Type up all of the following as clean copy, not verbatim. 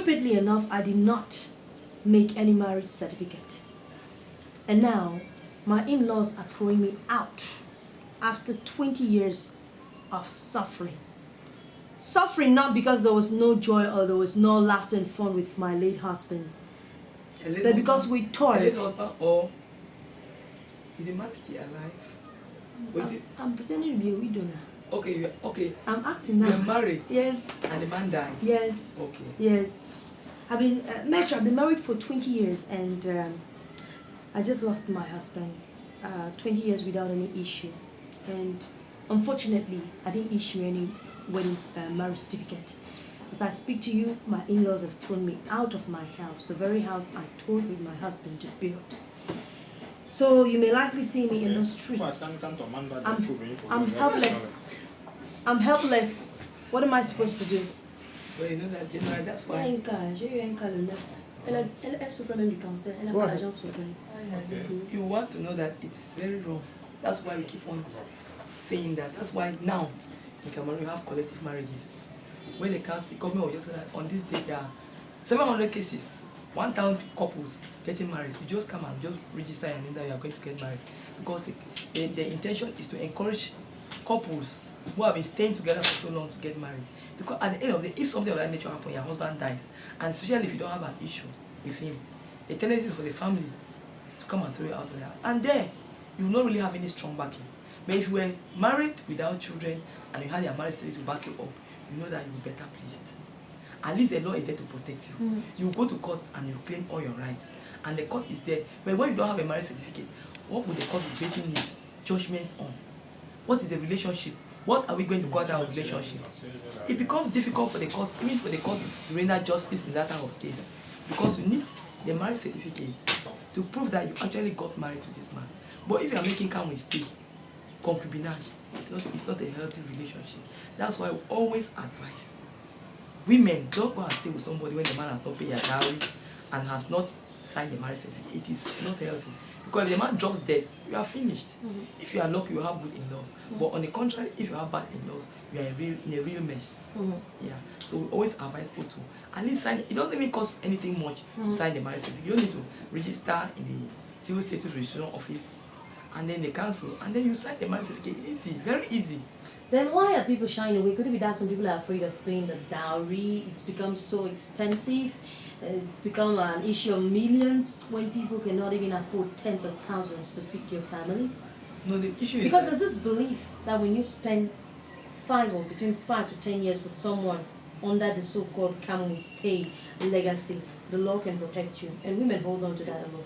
Stupidly enough, I did not make any marriage certificate. And now, my in-laws are throwing me out after 20 years of suffering. Suffering not because there was no joy or there was no laughter and fun with my late husband, but because we thought... Or is the man still alive? I'm pretending to be a widow now. Okay, okay. I'm acting now. You're married? Yes. And the man died? Yes. Okay. Yes. I've been married for 20 years, and I just lost my husband. 20 years without any issue. And unfortunately, I didn't issue any wedding marriage certificate. As I speak to you, my in-laws have thrown me out of my house, the very house I told with my husband to build. So you may likely see me in the streets. I'm helpless. I'm helpless. What am I supposed to do? Well, you know that generally that's why. You want to know that it's very wrong. That's why we keep on saying that. That's why now in Cameroon you have collective marriages. When the government will just say that on this day there are 700 cases, 1,000 couples getting married. You just come and just register your name that you are going to get married. Because the intention is to encourage couples who have been staying together for so long to get married. Because at the end of the day, if something of that nature happens, your husband dies, and especially if you don't have an issue with him, the tendency is for the family to come and throw you out of the house. And there, you will not really have any strong backing. But if you were married without children and you had your marriage to back you up, you know that you'll be better pleased. At least the law is there to protect you. You go to court and you claim all your rights, and the court is there. But when you don't have a marriage certificate, what would the court be basing its judgments on? What is the relationship? What are we going to call that relationship? It becomes difficult for the court, even for the court to render justice in that type of case, because you need the marriage certificate to prove that you actually got married to this man. But if you are making come and stay, concubinage, it's not a healthy relationship. That's why we always advise women, don't go and stay with somebody when the man has not paid your dowry and has not signed the marriage certificate. It is not healthy. Because if the man drops dead, you are finished. If you are lucky, you have good in-laws. But on the contrary, if you have bad in-laws, you are in a real mess. Yeah. So we always advise people to at least sign. It doesn't even cost anything much to sign the marriage certificate. You need to register in the civil status registration office, and then the council, and then you sign the marriage certificate. Easy, very easy. Then why are people shying away? Could it be that some people are afraid of paying the dowry? It's become so expensive. It's become an issue of millions when people cannot even afford tens of thousands to feed their families. No, the issue is because there's this belief that when you spend between 5 to 10 years with someone under the so-called Kamui stay legacy, the law can protect you, and women hold on to that a lot.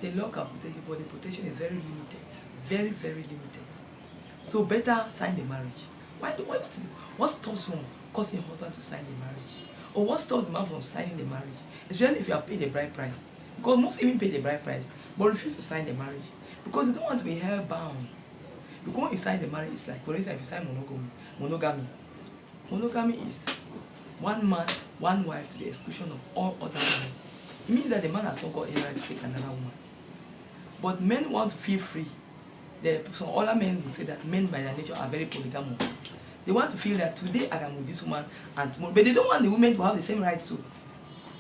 The law can protect you, but the protection is very limited, very, very limited. So better sign the marriage. What stops from causing your husband to sign the marriage? Or what stops the man from signing the marriage? Especially if you have paid the bride price. Because most even pay the bride price, but refuse to sign the marriage. Because you don't want to be held bound. Because when you sign the marriage, it's like, for instance, if you sign monogamy. Monogamy is one man, one wife to the exclusion of all other men. It means that the man has not got any right to take another woman. But men want to feel free. Some other men will say that men by their nature are very polygamous. They want to feel that today I am with this woman and tomorrow, but they don't want the women to have the same rights too.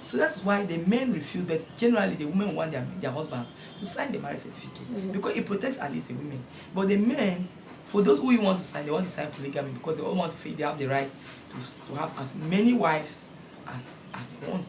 So that's why the men refuse, but generally the women want their husband to sign the marriage certificate because it protects at least the women. But the men, for those who want to sign, they want to sign polygamy because they all want to feel they have the right to have as many wives as they want.